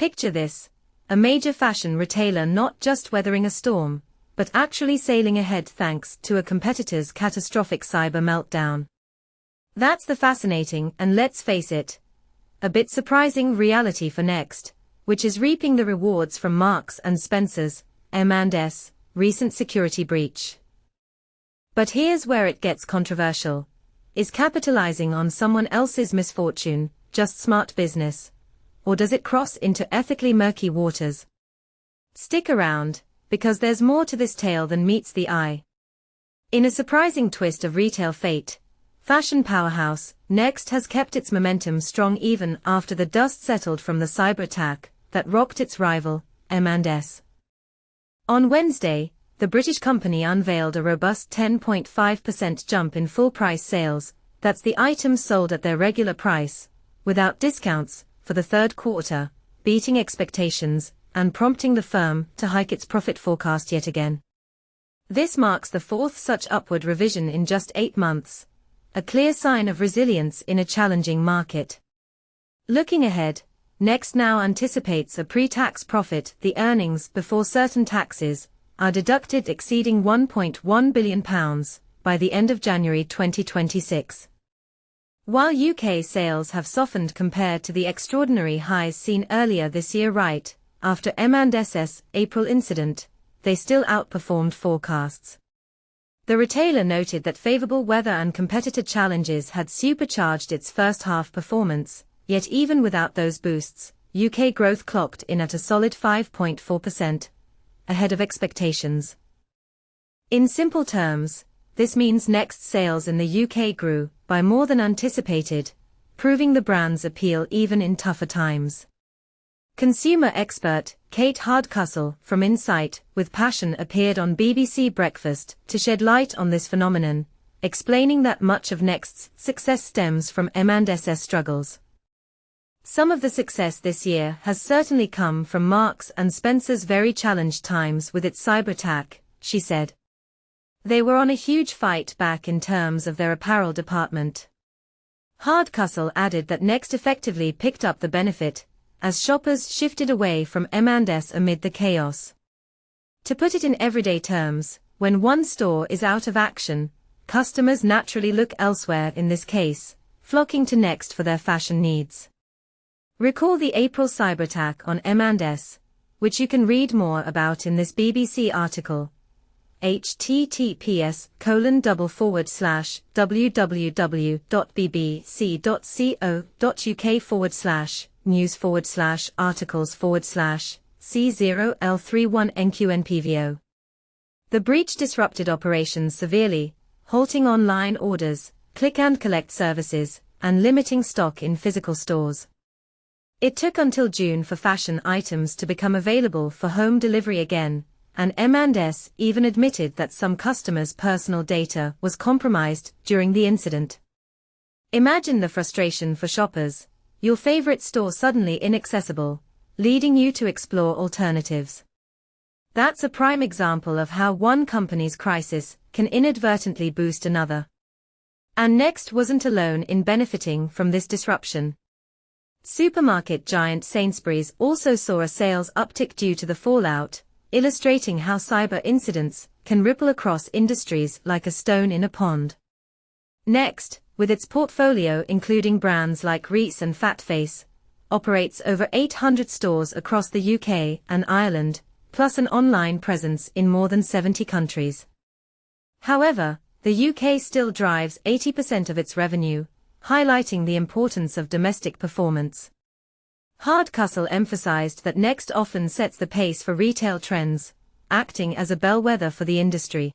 Picture this: a major fashion retailer not just weathering a storm, but actually sailing ahead thanks to a competitor's catastrophic cyber meltdown. That's the fascinating and, let's face it, a bit surprising reality for Next, which is reaping the rewards from Marks & Spencer's, M&S, recent security breach. But here's where it gets controversial. Is capitalizing on someone else's misfortune just smart business? Or does it cross into ethically murky waters? Stick around, because there's more to this tale than meets the eye. In a surprising twist of retail fate, fashion powerhouse Next has kept its momentum strong even after the dust settled from the cyber attack that rocked its rival, M&S. On Wednesday, the British company unveiled a robust 10.5% jump in full-price sales, that's the items sold at their regular price, without discounts, for the third quarter, beating expectations and prompting the firm to hike its profit forecast yet again. This marks the fourth such upward revision in just 8 months, a clear sign of resilience in a challenging market. Looking ahead, Next now anticipates a pre-tax profit, the earnings before certain taxes are deducted, exceeding £1.1 billion by the end of January 2026. While UK sales have softened compared to the extraordinary highs seen earlier this year right after M&S's April incident, they still outperformed forecasts. The retailer noted that favorable weather and competitor challenges had supercharged its first-half performance, yet even without those boosts, UK growth clocked in at a solid 5.4%, ahead of expectations. In simple terms, this means Next sales in the UK grew by more than anticipated, proving the brand's appeal even in tougher times. Consumer expert Kate Hardcastle from Insight with Passion appeared on BBC Breakfast to shed light on this phenomenon, explaining that much of Next's success stems from M&S's struggles. Some of the success this year has certainly come from Marks & Spencer's very challenged times with its cyber attack, she said. They were on a huge fight back in terms of their apparel department. Hardcastle added that Next effectively picked up the benefit as shoppers shifted away from M&S amid the chaos. To put it in everyday terms, when one store is out of action, customers naturally look elsewhere, in this case, flocking to Next for their fashion needs. Recall the April cyber attack on M&S, which you can read more about in this BBC article. https://www.bbc.co.uk/news/articles/C0L31NQNPVO. The breach disrupted operations severely, halting online orders, click-and-collect services, and limiting stock in physical stores. It took until June for fashion items to become available for home delivery again, and M&S even admitted that some customers' personal data was compromised during the incident. Imagine the frustration for shoppers, your favorite store suddenly inaccessible, leading you to explore alternatives. That's a prime example of how one company's crisis can inadvertently boost another. And Next wasn't alone in benefiting from this disruption. Supermarket giant Sainsbury's also saw a sales uptick due to the fallout, illustrating how cyber incidents can ripple across industries like a stone in a pond. Next, with its portfolio including brands like Reiss and Fatface, operates over 800 stores across the UK and Ireland, plus an online presence in more than 70 countries. However, the UK still drives 80% of its revenue, highlighting the importance of domestic performance. Hardcastle emphasized that Next often sets the pace for retail trends, acting as a bellwether for the industry.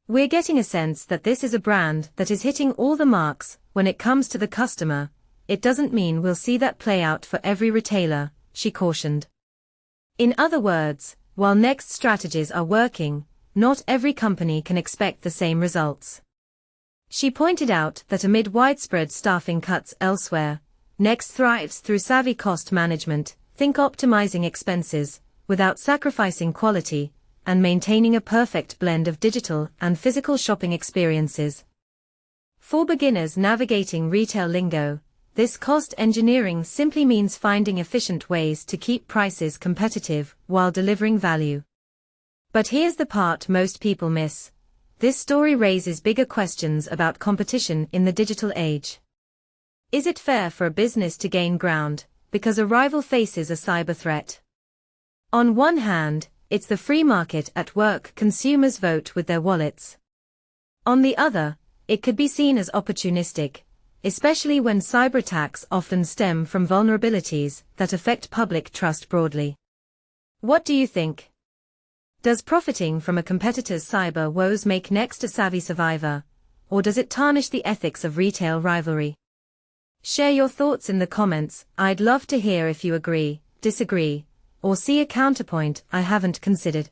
We're getting a sense that this is a brand that is hitting all the marks when it comes to the customer. It doesn't mean we'll see that play out for every retailer, she cautioned. In other words, while Next strategies are working, not every company can expect the same results. She pointed out that amid widespread staffing cuts elsewhere, Next thrives through savvy cost management, think optimizing expenses, without sacrificing quality, and maintaining a perfect blend of digital and physical shopping experiences. For beginners navigating retail lingo, This cost engineering simply means finding efficient ways to keep prices competitive while delivering value. But here's the part most people miss. This story raises bigger questions about competition in the digital age. Is it fair for a business to gain ground because a rival faces a cyber threat? On one hand, it's the free market at work, consumers vote with their wallets. On the other, it could be seen as opportunistic, especially when cyberattacks often stem from vulnerabilities that affect public trust broadly. What do you think? Does profiting from a competitor's cyber woes make next a savvy survivor, or does it tarnish the ethics of retail rivalry? Share your thoughts in the comments. I'd love to hear if you agree, disagree, or see a counterpoint I haven't considered.